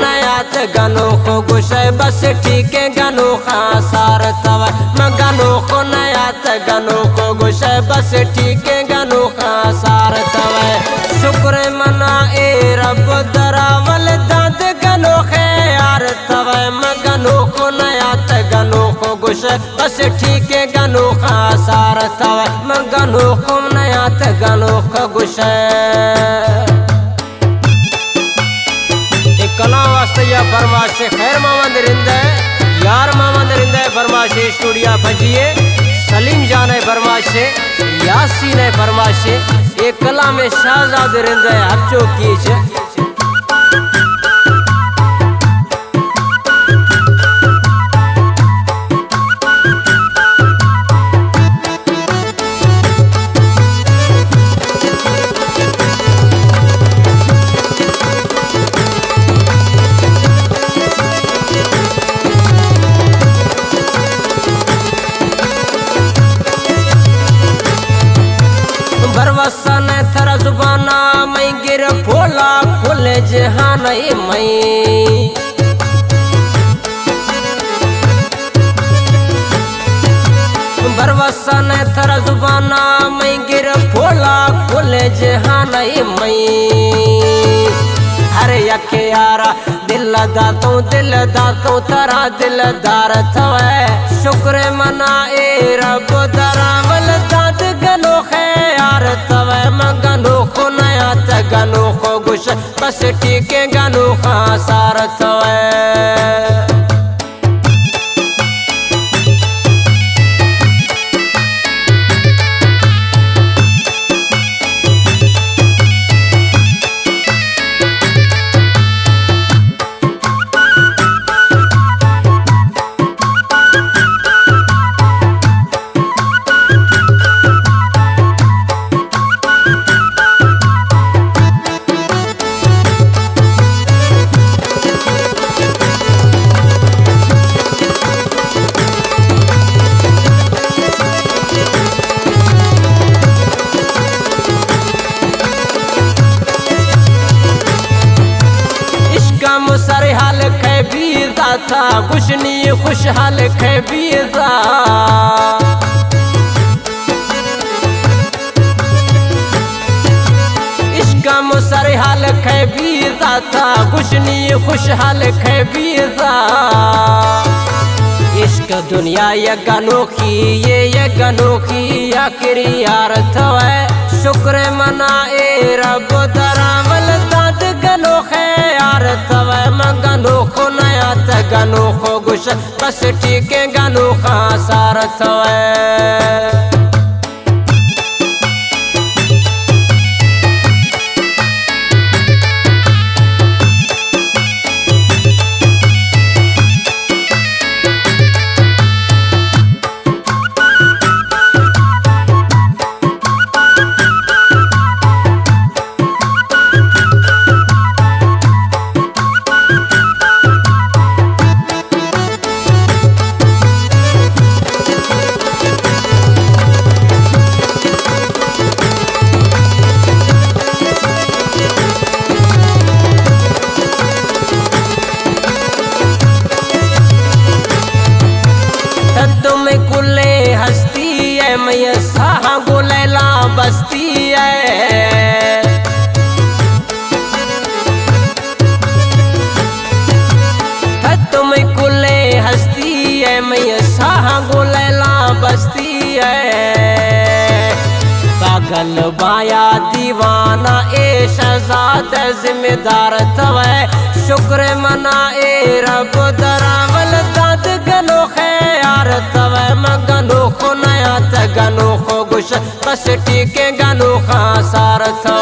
नयात गनो को गुशे बस ठीक है गनो खासार तवा मैं गनो को नयात गनो को गुशे बस ठीक है गनो खासार तवा शुक्र मना ए रब दरावल दाद गनो खे यार तवा मैं गनो को नयात गनो को गुशे बस ठीक है गनो खासार तवा मैं गनो को नयात गनो को गुशे कला वास्ते या फरमाश खैर मामंद रिंदे यार मामंद रिंदे फरमाश स्टूडियो भजिए सलीम जान है फरमाश यासीन है फरमाश एक कला में शाहजाद रिंदे हच्चो कीच बरवसन थर जुबाना मैं गिर फोला खुले जहान मई बरवसन थर जुबाना मैं गिर फोला खुले जहान मई अरे यके यारा दिल दातों तरा दिलदार थवे शुक्र मना ए रब दरावल दाद गनो खे यार तवे मैं गनो को नया त गनो को गुश बस ठीक है गनो खासार थवे मुसर हाल खे बीता था खुशनी खुशहाल खे बीता इश्क मुसर हाल खे बीता था खुशनी खुशहाल खे बीता इश्क दुनिया ये गनोखी आखिरी यार थवे शुक्र मना ए रब दरावल दाद गनो खे यार तवे मैं गनो को नया त गनो को गुश बस ठीक है गनो खासार थवे कुले हस्ती है मैं साहा गोलैला बस्ती है तुम कुले हस्ती है मैं साहा गोलैला बस्ती है पागल बाया दीवाना ए शहजाद जिम्मेदार तवे शुक्र मना ए रब दरावल दाद गनो खे यार तवे मैं गनो को नया त गनो को गुश बस ठीक है गनो खासार था